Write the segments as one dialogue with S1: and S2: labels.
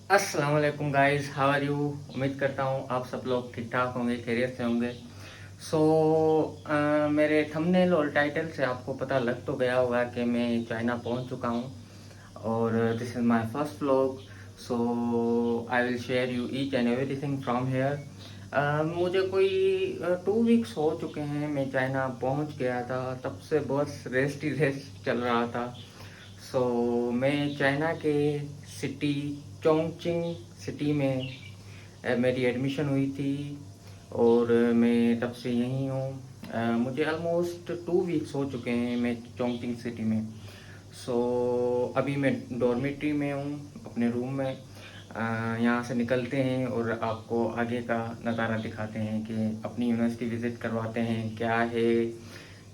S1: अस्सलाम वालेकुम guys, how are you. उम्मीद करता हूँ आप सब लोग ठीक ठाक होंगे, खैरियत से होंगे। सो मेरे थंबनेल और टाइटल से आपको पता लग तो गया होगा कि मैं चाइना पहुँच चुका हूँ और this is my first vlog. So I will share you each and everything from here. मुझे कोई 2 वीक्स हो चुके हैं, मैं चाइना पहुँच गया था, तब से बस रेस्ट ही रेस्ट चल रहा था। सो मैं चाइना के सिटी चोंगचिंग सिटी में मेरी एडमिशन हुई थी और मैं तब से यहीं हूँ। मुझे ऑलमोस्ट 2 वीक्स हो चुके हैं मैं चोंगचिंग सिटी में। सो अभी मैं डॉर्मेट्री में हूँ, अपने रूम में। यहाँ से निकलते हैं और आपको आगे का नज़ारा दिखाते हैं कि अपनी यूनिवर्सिटी विज़िट करवाते हैं, क्या है,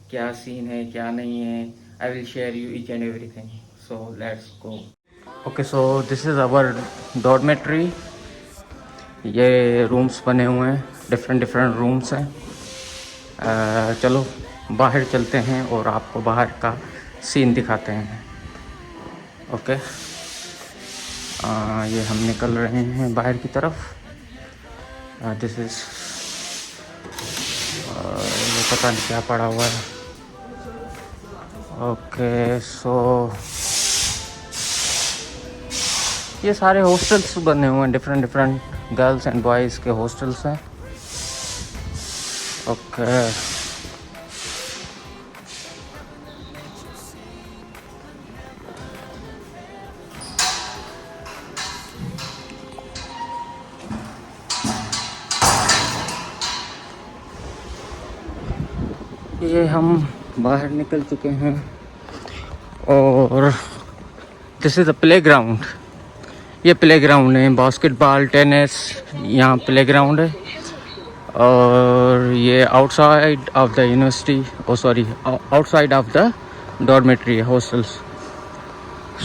S1: क्या सीन है, क्या नहीं है। I will share you each and everything. So let's go. Okay, so this is our dormitory. ये रूम्स बने हुए हैं, डिफरेंट डिफरेंट रूम्स हैं। चलो बाहर चलते हैं और आपको बाहर का सीन दिखाते हैं। ओके, ये हम निकल रहे हैं बाहर की तरफ। दिस इज़ ये पता नहीं क्या पड़ा हुआ है। ओके, सो ये सारे हॉस्टल्स बने हुए हैं, different different girls and boys के हॉस्टल्स हैं। ओके, ये हम बाहर निकल चुके हैं और दिस इज़ अ प्लेग्राउंड। ये प्लेग्राउंड है, बास्केटबॉल, टेनिस, यहाँ प्लेग्राउंड है। और ये outside of the university, oh sorry, outside of the dormitory hostels.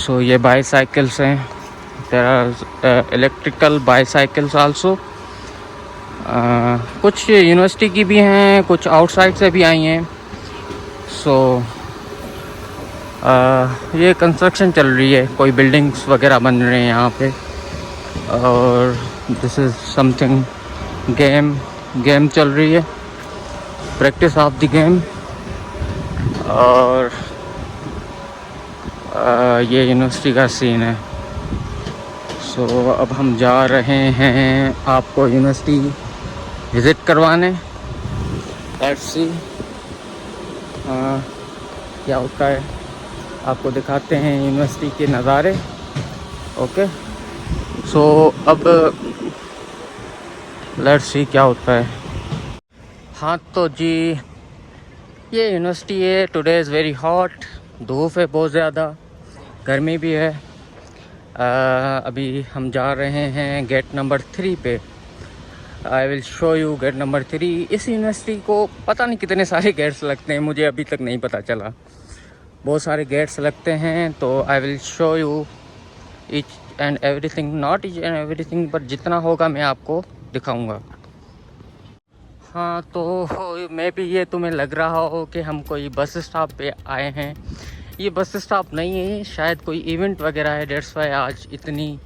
S1: So ये बाईसाइकिल्स हैं, there are electrical bicycles also. कुछ यूनिवर्सिटी की भी हैं, कुछ आउटसाइड से भी आई हैं। सो ये कंस्ट्रक्शन चल रही है, कोई बिल्डिंग्स वगैरह बन रहे हैं यहाँ पे। और दिस इज़ समथिंग गेम चल रही है, प्रैक्टिस ऑफ द गेम। और ये यूनिवर्सिटी का सीन है। सो अब हम जा रहे हैं आपको यूनिवर्सिटी विज़िट करवाने। लेट्स सी क्या होता है, आपको दिखाते हैं यूनिवर्सिटी के नज़ारे। ओके, सो अब लेट्स सी क्या होता है। हाँ तो जी, ये यूनिवर्सिटी है। टुडे इज़ वेरी हॉट, धूप है बहुत ज़्यादा, गर्मी भी है। अभी हम जा रहे हैं गेट नंबर 3 पे। I will show you get number 3। इस यूनिवर्सिटी को पता नहीं कितने सारे गेट्स लगते हैं, मुझे अभी तक नहीं पता चला। बहुत सारे गेट्स लगते हैं, तो I will show you each and everything, not each and everything, पर जितना होगा मैं आपको दिखाऊंगा। हाँ तो मैं भी, ये तुम्हें लग रहा हो कि हम कोई बस स्टॉप पे आए हैं। ये बस स्टॉप नहीं है, शायद कोई इवेंट वगैरह है, डेट्स वाई आज इतनी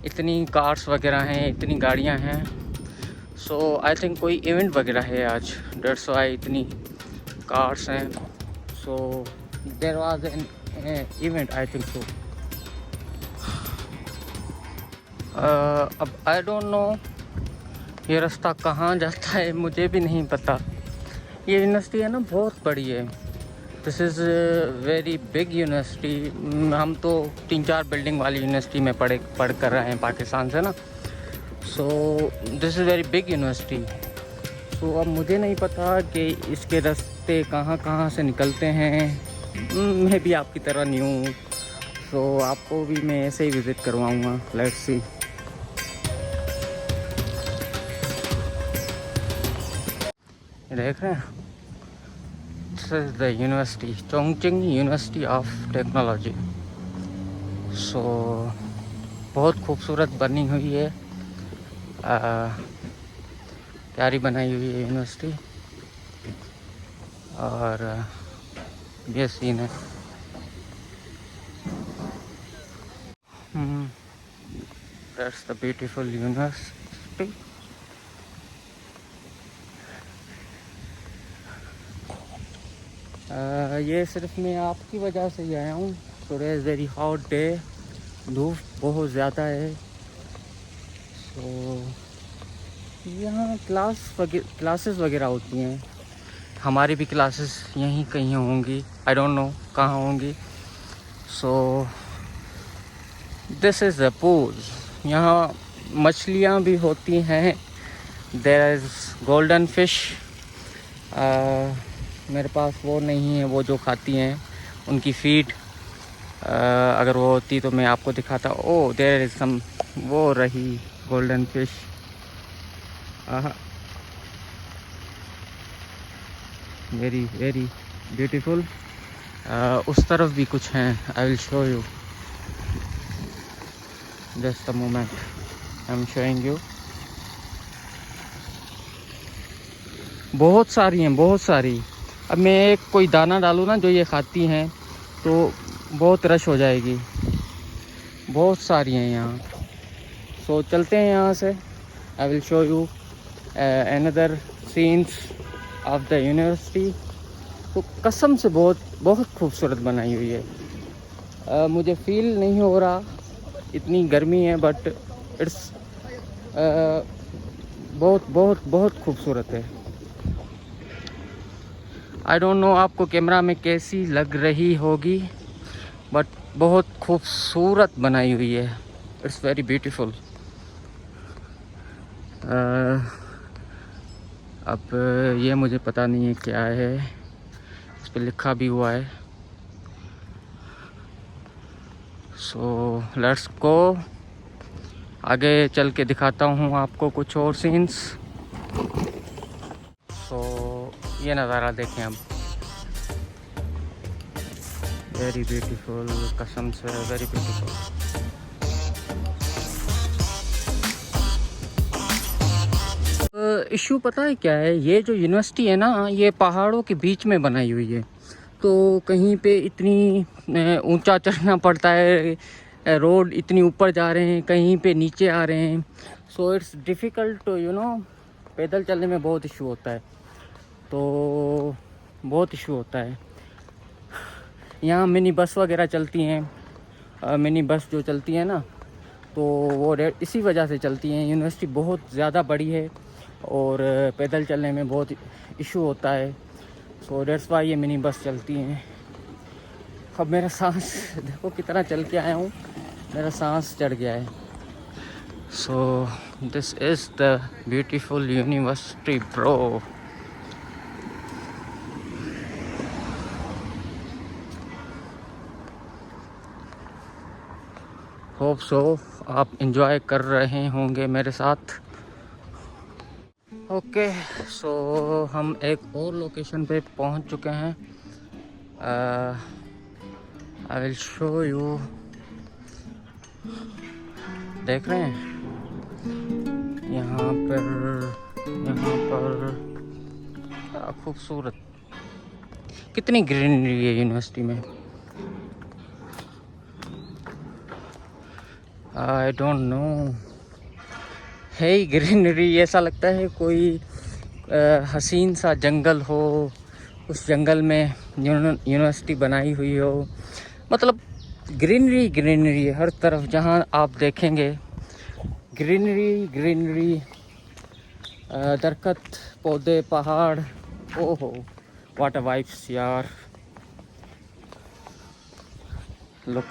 S1: इतनी कार्स वगैरह हैं, इतनी गाड़ियां हैं। सो आई थिंक कोई इवेंट वगैरह है आज, डेट्स वाई इतनी कार्स हैं। So there was an event, I think so. अब आई डोंट नो ये रास्ता कहाँ जाता है, मुझे भी नहीं पता। ये यूनिवर्सिटी है ना, बहुत बड़ी है। This is very big university. हम तो 3-4 बिल्डिंग वाली यूनिवर्सिटी में पढ़ कर रहे हैं पाकिस्तान से ना। So this is very big university. So अब मुझे नहीं पता कि इसके रास्ते कहाँ कहाँ से निकलते हैं। मैं भी आपकी तरह न्यू हूँ, सो आपको भी मैं ऐसे ही विज़िट करवाऊँगा। Let's see. देख रहे हैं, this is the university, Chongqing university of technology. So बहुत खूबसूरत बनी हुई है, प्यारी बनाई हुई है यूनिवर्सिटी। और ये सीन है। That's the beautiful university. ये सिर्फ मैं आपकी वजह से ही आया हूँ। Today is very hot day, धूप बहुत ज़्यादा है। तो यहाँ क्लासेस वगैरह होती हैं, हमारी भी क्लासेस यहीं कहीं होंगी, आई डोंट नो कहाँ होंगी। So this is the pool. यहाँ मछलियाँ भी होती हैं। There is golden fish. मेरे पास वो नहीं है, वो जो खाती हैं उनकी फीड। अगर वो होती तो मैं आपको दिखाता। ओ देयर इज़ सम, वो रही golden fish. Very very beautiful. उस तरफ भी कुछ हैं, I will show you. Just a moment, I am showing you. बहुत सारी हैं, बहुत सारी। अब मैं एक कोई दाना डालूँ ना जो ये खाती हैं तो बहुत रश हो जाएगी। बहुत सारी हैं यहाँ। सो चलते हैं यहाँ से। I will show you another scenes of the university. तो कसम से बहुत बहुत खूबसूरत बनाई हुई है। मुझे फील नहीं हो रहा इतनी गर्मी है, बट इट्स बहुत बहुत बहुत खूबसूरत है। आई डोंट नो आपको कैमरा में कैसी लग रही होगी, बट बहुत खूबसूरत बनाई हुई है। It's very beautiful. अब ये मुझे पता नहीं है क्या है, इस पर लिखा भी हुआ है। सो लेट्स गो। आगे चल के दिखाता हूँ आपको कुछ और सीन्स। सो ये नज़ारा देखें अब, वेरी ब्यूटीफुल, कसम से वेरी ब्यूटीफुल। इशू पता है क्या है, ये जो यूनिवर्सिटी है ना, ये पहाड़ों के बीच में बनाई हुई है। तो कहीं पे इतनी ऊंचा चढ़ना पड़ता है, रोड इतनी ऊपर जा रहे हैं, कहीं पे नीचे आ रहे हैं। So it's difficult to you know, पैदल चलने में बहुत इशू होता है। तो बहुत इशू होता है। यहाँ मिनी बस वगैरह चलती हैं। मिनी बस जो चलती है ना, तो वो इसी वजह से चलती हैं। यूनिवर्सिटी बहुत ज़्यादा बड़ी है और पैदल चलने में बहुत इशू होता है। सो डेट्स वाई ये मिनी बस चलती हैं। अब मेरा सांस देखो कितना चल के आया हूँ, मेरा सांस चढ़ गया है। सो this is the beautiful university bro. Hope so आप एंजॉय कर रहे होंगे मेरे साथ। ओके, सो हम एक और लोकेशन पे पहुंच चुके हैं। I will show you. देख रहे हैं यहाँ पर क्या खूबसूरत, कितनी ग्रीनरी है यूनिवर्सिटी में। आई डोंट नो, है ही ग्रीनरी। ऐसा लगता है कोई हसीन सा जंगल हो, उस जंगल में यूनिवर्सिटी बनाई हुई हो। मतलब ग्रीनरी ग्रीनरी है हर तरफ, जहाँ आप देखेंगे ग्रीनरी ग्रीनरी, दरख्त, पौधे, पहाड़। ओहो वाटर वाइब्स यार, लुक।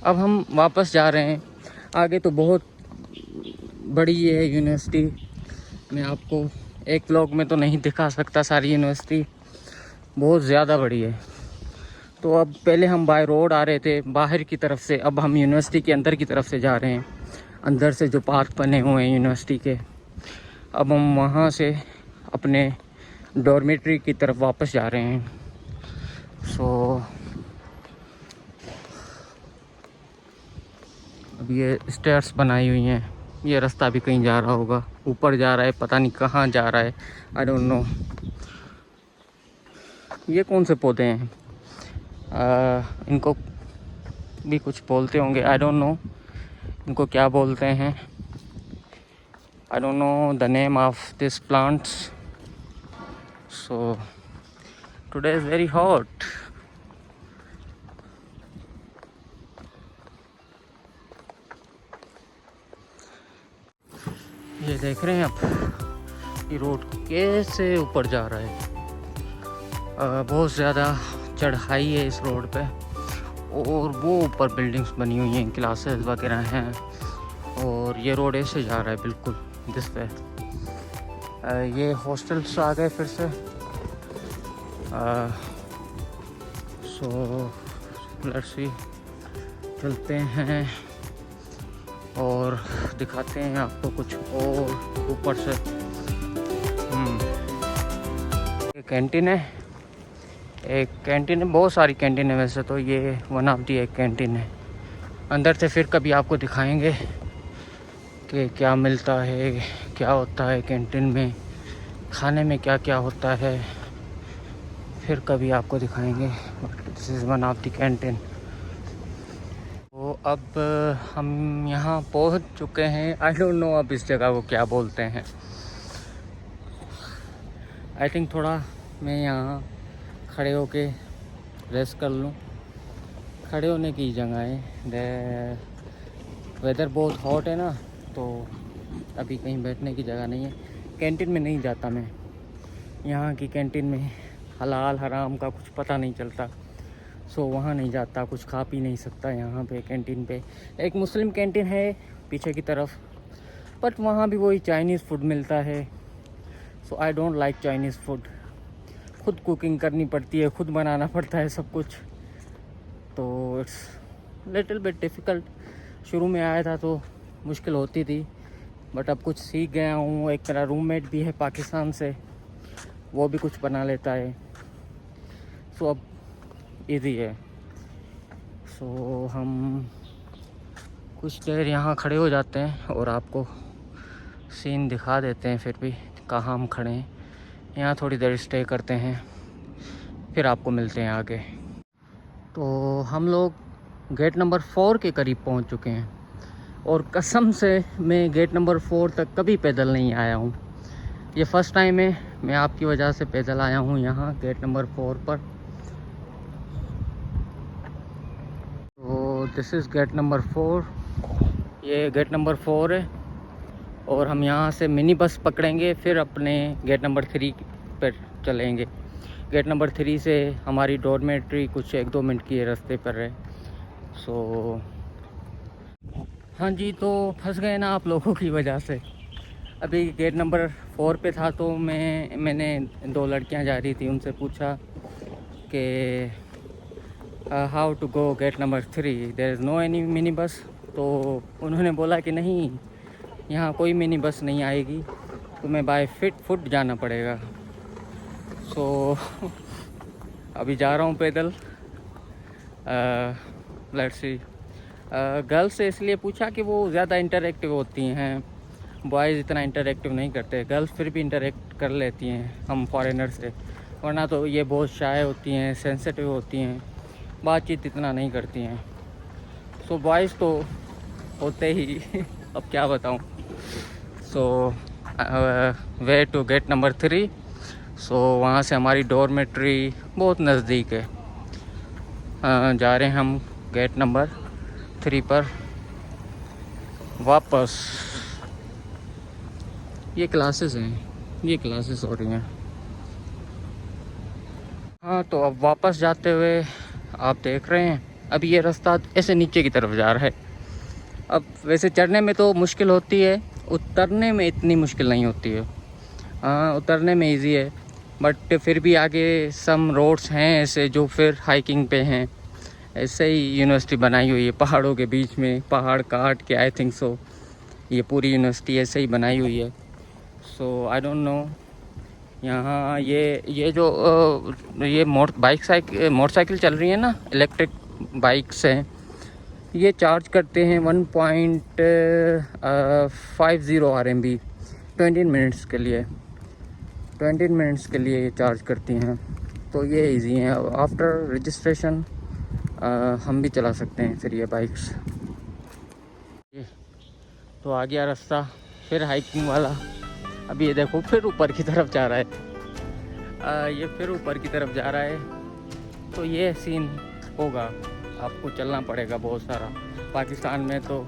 S1: अब हम वापस जा रहे हैं। आगे तो बहुत बड़ी है यूनिवर्सिटी, मैं आपको एक व्लॉग में तो नहीं दिखा सकता सारी यूनिवर्सिटी, बहुत ज़्यादा बड़ी है। तो अब पहले हम बाय रोड आ रहे थे बाहर की तरफ से, अब हम यूनिवर्सिटी के अंदर की तरफ से जा रहे हैं। अंदर से जो पार्क बने हुए हैं यूनिवर्सिटी के, अब हम वहाँ से अपने डॉर्मेट्री की तरफ वापस जा रहे हैं। सो अब ये स्टेयर्स बनाई हुई हैं, ये रास्ता भी कहीं जा रहा होगा, ऊपर जा रहा है, पता नहीं कहाँ जा रहा है, आई डोंट नो। ये कौन से पौधे हैं, इनको भी कुछ बोलते होंगे, आई डोंट नो। इनको क्या बोलते हैं, आई don't know the name of this plants. So today is very hot. ये देख रहे हैं आप, ये रोड कैसे ऊपर जा रहा है। बहुत ज़्यादा चढ़ाई है इस रोड पे, और वो ऊपर बिल्डिंग्स बनी हुई हैं, क्लासेस वगैरह हैं, और ये रोड ऐसे जा रहा है बिल्कुल जिस पे। ये हॉस्टल्स आ गए फिर से। सो लेट्स सी, चलते हैं और दिखाते हैं आपको कुछ और ऊपर से। ये कैंटीन है, एक कैंटीन है, बहुत सारी कैंटीन है वैसे तो, ये वन ऑफ दी एक कैंटीन है। अंदर से फिर कभी आपको दिखाएंगे कि क्या मिलता है, क्या होता है कैंटीन में, खाने में क्या क्या होता है, फिर कभी आपको दिखाएंगे। This is one of the canteen. तो अब हम यहाँ पहुँच चुके हैं। आई डोंट नो अब इस जगह को क्या बोलते हैं। आई थिंक थोड़ा मैं यहाँ खड़े होके रेस्ट कर लूँ। खड़े होने की जगह है, वेदर बहुत हॉट है ना, तो अभी कहीं बैठने की जगह नहीं है। कैंटीन में नहीं जाता मैं, यहाँ की कैंटीन में हलाल हराम का कुछ पता नहीं चलता, सो वहाँ नहीं जाता, कुछ खा पी नहीं सकता। यहाँ पे कैंटीन पे एक मुस्लिम कैंटीन है पीछे की तरफ, बट वहाँ भी वही चाइनीज़ फूड मिलता है। So I don't like Chinese food. खुद कुकिंग करनी पड़ती है, खुद बनाना पड़ता है सब कुछ, तो इट्स लिटिल बिट डिफ़िकल्ट। शुरू में आया था तो मुश्किल होती थी, बट अब कुछ सीख गया हूँ। एक मेरा रूममेट भी है पाकिस्तान से, वो भी कुछ बना लेता है, सो अब इजी है। सो हम कुछ देर यहाँ खड़े हो जाते हैं और आपको सीन दिखा देते हैं, फिर भी कहाँ हम खड़े हैं। यहाँ थोड़ी देर स्टे करते हैं, फिर आपको मिलते हैं आगे। तो हम लोग गेट नंबर 4 के करीब पहुँच चुके हैं, और कसम से मैं गेट नंबर 4 तक कभी पैदल नहीं आया हूँ। ये फ़र्स्ट टाइम है मैं आपकी वजह से पैदल आया हूँ यहाँ गेट नंबर 4 पर। तो दिस इज़ गेट नंबर 4। ये गेट नंबर 4 है, और हम यहाँ से मिनी बस पकड़ेंगे, फिर अपने गेट नंबर 3 पर चलेंगे। गेट नंबर 3 से हमारी डॉर्मेट्री कुछ 1-2 मिनट की रास्ते पर है। सो हाँ जी, तो फंस गए ना आप लोगों की वजह से। अभी गेट नंबर 4 पे था, तो मैंने 2 लड़कियां जा रही थी, उनसे पूछा कि how to go gate number 3, there is no any mini bus. तो उन्होंने बोला कि नहीं, यहाँ कोई मिनी बस नहीं आएगी, तुम्हें बाय फुट जाना पड़ेगा। सो अभी जा रहा हूँ पैदल। Let's see. गर्ल्स से इसलिए पूछा कि वो ज़्यादा इंटरेक्टिव होती हैं, बॉयज़ इतना इंटरेक्टिव नहीं करते। गर्ल्स फिर भी इंटरेक्ट कर लेती हैं हम फॉरेनर से, वरना तो ये बहुत शाय होती हैं, सेंसिटिव होती हैं, बातचीत इतना नहीं करती हैं। सो बॉयज़ तो होते ही अब क्या बताऊँ। सो वे टू गेट नंबर 3। सो वहाँ से हमारी डॉर्मेट्री बहुत नज़दीक है। जा रहे हैं हम गेट नंबर 3 पर वापस। ये क्लासेस हैं, ये क्लासेस हो रही हैं। हाँ, तो अब वापस जाते हुए आप देख रहे हैं, अब ये रास्ता ऐसे नीचे की तरफ जा रहा है। अब वैसे चढ़ने में तो मुश्किल होती है, उतरने में इतनी मुश्किल नहीं होती है। हाँ, उतरने में इजी है, बट फिर भी आगे सम रोड्स हैं ऐसे जो फिर हाइकिंग पे हैं। ऐसे ही यूनिवर्सिटी बनाई हुई है पहाड़ों के बीच में, पहाड़ काट के, आई थिंक सो ये पूरी यूनिवर्सिटी ऐसे ही बनाई हुई है। So I don't no. यहाँ ये जो ये मोटरसाइकिल चल रही है ना, इलेक्ट्रिक बाइक्स हैं, ये चार्ज करते हैं 1.50 RMB 20 मिनट्स के लिए। 20 मिनट्स के लिए ये चार्ज करती हैं, तो ये इजी है। आफ्टर रजिस्ट्रेशन हम भी चला सकते हैं फिर ये बाइक्स। ये तो आ गया रास्ता फिर हाइकिंग वाला। अभी ये देखो फिर ऊपर की तरफ जा रहा है, ये फिर ऊपर की तरफ जा रहा है। तो ये सीन होगा, आपको चलना पड़ेगा बहुत सारा। पाकिस्तान में तो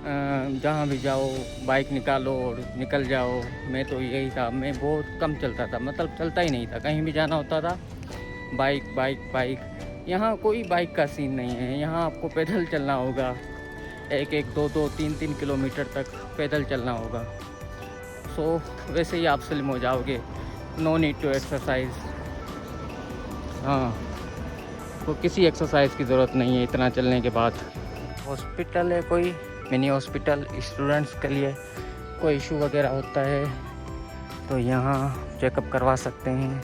S1: जहाँ भी जाओ बाइक निकालो और निकल जाओ। मैं तो यही था, मैं बहुत कम चलता था, मतलब चलता ही नहीं था। कहीं भी जाना होता था बाइक बाइक बाइक। यहाँ कोई बाइक का सीन नहीं है, यहाँ आपको पैदल चलना होगा। 1-1, 2-2, 3-3 किलोमीटर तक पैदल चलना होगा। सो वैसे ही आप स्लिम हो जाओगे, नो नीड टू एक्सरसाइज। हाँ, तो किसी एक्सरसाइज की ज़रूरत नहीं है इतना चलने के बाद। हॉस्पिटल है कोई मिनी हॉस्पिटल स्टूडेंट्स के लिए, कोई इशू वगैरह होता है तो यहाँ चेकअप करवा सकते हैं।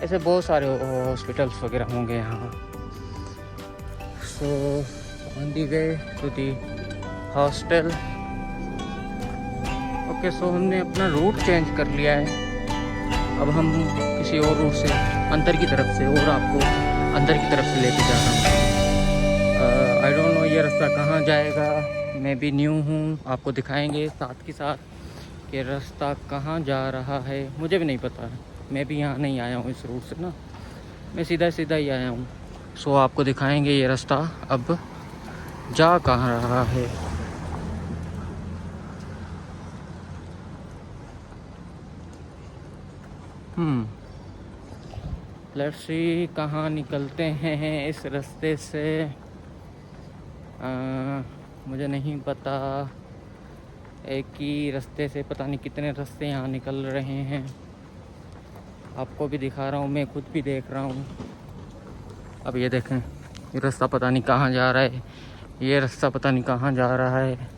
S1: ऐसे बहुत सारे हॉस्पिटल्स वगैरह होंगे यहाँ। So on the way to the hostel. Okay, so हमने अपना रूट चेंज कर लिया है। अब हम किसी और रूट से अंदर की तरफ से, और आपको अंदर की तरफ से लेके जा रहा हूँ। आई डोंट नो ये रास्ता कहाँ जाएगा, मैं भी न्यू हूँ। आपको दिखाएंगे साथ के साथ कि रास्ता कहाँ जा रहा है। मुझे भी नहीं पता है, मैं भी यहाँ नहीं आया हूँ इस रूट से ना, मैं सीधा सीधा ही आया हूँ। सो आपको दिखाएंगे ये रास्ता अब जा कहाँ रहा है। लेट्स सी कहाँ निकलते हैं इस रास्ते से। मुझे नहीं पता, एक ही रास्ते से पता नहीं कितने रास्ते यहाँ निकल रहे हैं। आपको भी दिखा रहा हूँ, मैं खुद भी देख रहा हूँ। अब ये देखें, ये रास्ता पता नहीं कहाँ जा रहा है, ये रास्ता पता नहीं कहाँ जा रहा है,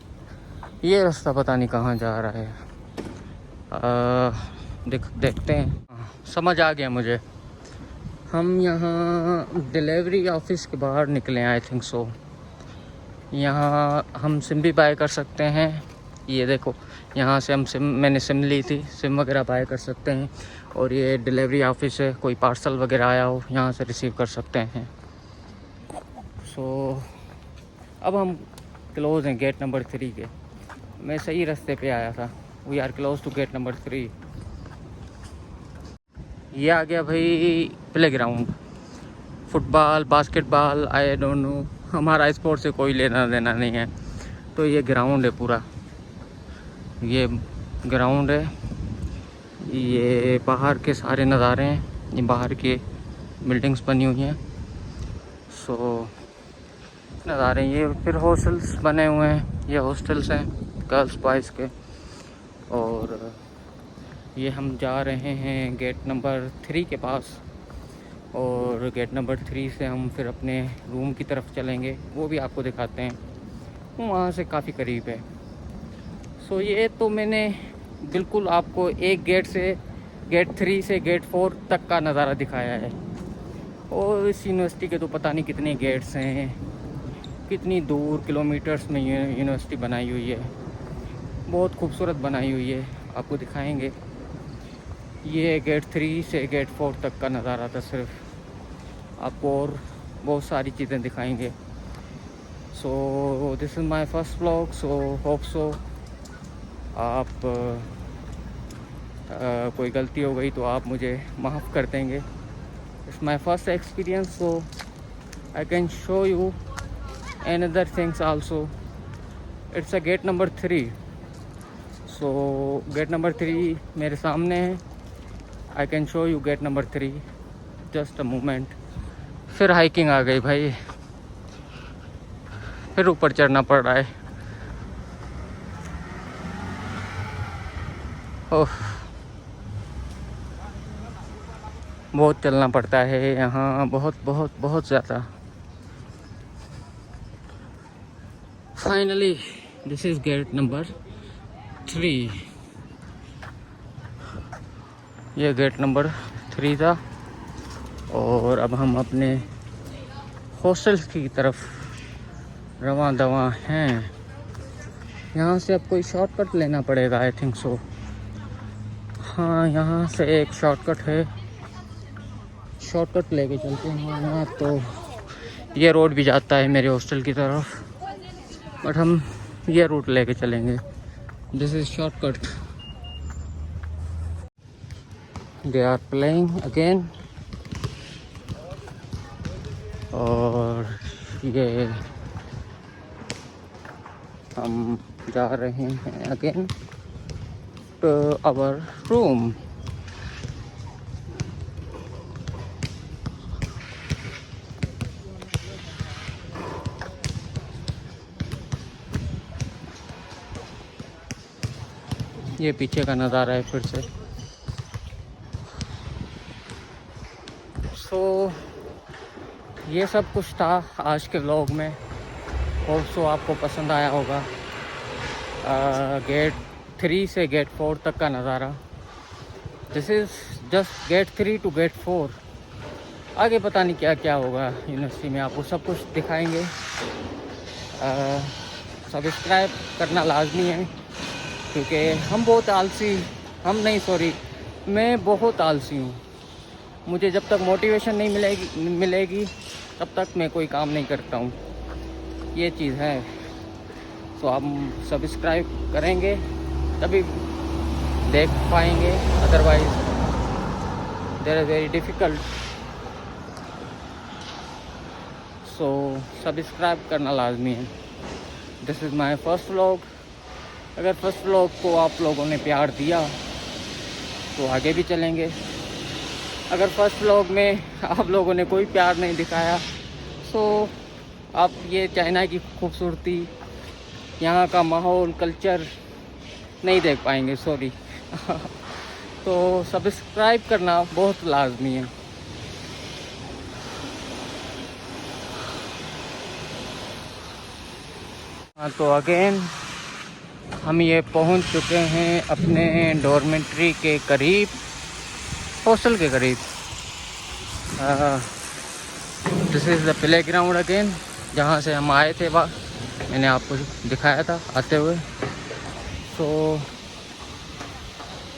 S1: ये रास्ता पता नहीं कहाँ जा रहा है। देखते हैं। समझ आ गया मुझे। हम यहाँ डिलीवरी ऑफिस के बाहर निकले हैं, आई थिंक सो। यहाँ हम सिम भी बाय कर सकते हैं। ये देखो, यहाँ से हम मैंने सिम ली थी, सिम वगैरह बाय कर सकते हैं। और ये डिलीवरी ऑफिस है, कोई पार्सल वगैरह आया हो यहाँ से रिसीव कर सकते हैं। सो अब हम क्लोज़ हैं गेट नंबर 3 के। मैं सही रास्ते पे आया था। We are close to gate number 3। ये आ गया भाई playground, football basketball, I don't know, हमारा स्पोर्ट से कोई लेना देना नहीं है। तो ये ग्राउंड है पूरा, ये ग्राउंड है। ये बाहर के सारे नज़ारे हैं, ये बाहर के बिल्डिंग्स बनी हुई हैं। सो नज़ारे, ये फिर हॉस्टल्स बने हुए हैं, ये हॉस्टल्स हैं गर्ल्स बॉयज़ के। और ये हम जा रहे हैं गेट नंबर 3 के पास, और गेट नंबर 3 से हम फिर अपने रूम की तरफ चलेंगे, वो भी आपको दिखाते हैं। वो वहाँ से काफ़ी करीब है। सो ये तो मैंने बिल्कुल आपको एक गेट से, गेट 3 से गेट 4 तक का नज़ारा दिखाया है। और इस यूनिवर्सिटी के तो पता नहीं कितने गेट्स हैं, कितनी दूर किलोमीटर्स में यूनिवर्सिटी बनाई हुई है, बहुत खूबसूरत बनाई हुई है। आपको दिखाएंगे। ये गेट 3 से गेट 4 तक का नज़ारा था सिर्फ, आपको और बहुत सारी चीज़ें दिखाएंगे। सो this is my first vlog, so hope so आप कोई गलती हो गई तो आप मुझे माफ़ कर देंगे। It's my first experience, so I can show you another things also. It's a gate number 3. So gate number 3 मेरे सामने है। I can show you gate number 3. Just a moment. फिर हाइकिंग आ गई भाई, फिर ऊपर चढ़ना पड़ रहा है। ओह, बहुत चलना पड़ता है यहाँ, बहुत बहुत बहुत ज़्यादा। Finally this is gate number 3। ये गेट नंबर 3 था। और अब हम अपने हॉस्टल की तरफ रवां दवां हैं। यहाँ से अब कोई शॉर्टकट लेना पड़ेगा, आई थिंक सो। हाँ, यहाँ से एक शॉर्टकट है, शॉर्टकट लेके चलते हैं वहाँ। तो ये रोड भी जाता है मेरे हॉस्टल की तरफ, बट हम ये रूट लेके चलेंगे। This is shortcut. They are playing again. और ये हम जा रहे हैं अगेन टू आवर रूम। ये पीछे का नज़ारा है फिर से। सो ये सब कुछ था आज के व्लॉग में। होप सो आपको पसंद आया होगा। गेट 3 से गेट 4 तक का नज़ारा। This is just gate 3 to gate 4। आगे पता नहीं क्या क्या होगा यूनिवर्सिटी में, आपको सब कुछ दिखाएंगे। सब्सक्राइब करना लाजमी है क्योंकि हम बहुत आलसी, मैं बहुत आलसी हूँ। मुझे जब तक मोटिवेशन नहीं मिलेगी तब तक मैं कोई काम नहीं करता हूँ, ये चीज़ है। तो आप सब्सक्राइब करेंगे तभी देख पाएंगे, otherwise there is very difficult. So subscribe करना लाजमी है। This is my first vlog. अगर फर्स्ट व्लॉग को आप लोगों ने प्यार दिया तो आगे भी चलेंगे। अगर फर्स्ट व्लॉग में आप लोगों ने कोई प्यार नहीं दिखाया तो आप ये चाइना की खूबसूरती, यहाँ का माहौल, कल्चर नहीं देख पाएंगे, सॉरी। तो सब्सक्राइब करना बहुत लाजमी है। हाँ, तो अगेन हम ये पहुँच चुके हैं अपने डॉर्मेट्री के करीब, हॉस्टल के करीब। This is the play ground again, जहाँ से हम आए थे। मैंने आपको दिखाया था आते हुए। तो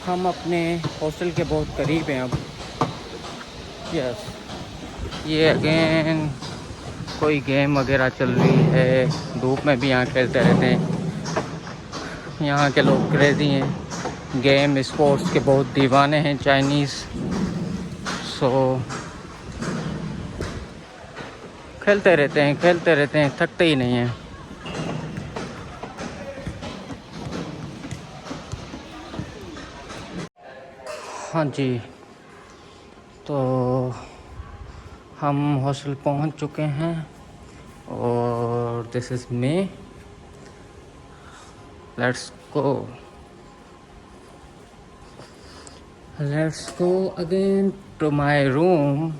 S1: हम अपने हॉस्टल के बहुत करीब हैं अब। यस, ये अगेन कोई गेम वगैरह चल रही है। धूप में भी यहाँ खेलते रहते हैं। यहाँ के लोग क्रेज़ी हैं, गेम स्पोर्ट्स के बहुत दीवाने हैं, चाइनीज़। सो खेलते रहते हैं, थकते ही नहीं हैं। हाँ जी, तो हम हॉस्टल पहुंच चुके हैं और this is me. Let's go again to my room.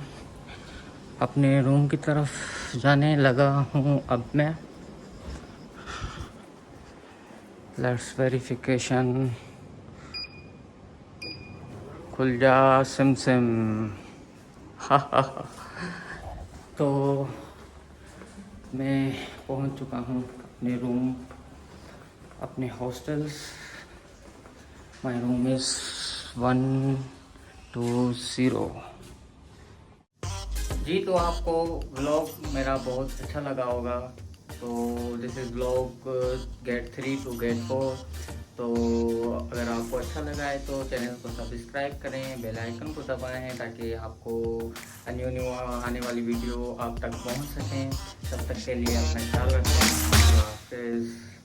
S1: अपने रूम की तरफ जाने लगा हूँ अब मैं। Let's verification. खुल जा सिम। तो मैं पहुंच चुका हूँ अपने रूम, अपने हॉस्टल्स। My room is 120। जी, तो आपको व्लॉग मेरा बहुत अच्छा लगा होगा। तो this is vlog gate 3 to gate 4। तो अगर आपको अच्छा लगा है तो चैनल को सब्सक्राइब करें, बेल आइकन को दबाएं ताकि आपको न्यू आने वाली वीडियो आप तक पहुंच सकें। तब तक के लिए अपना ख्याल रखें।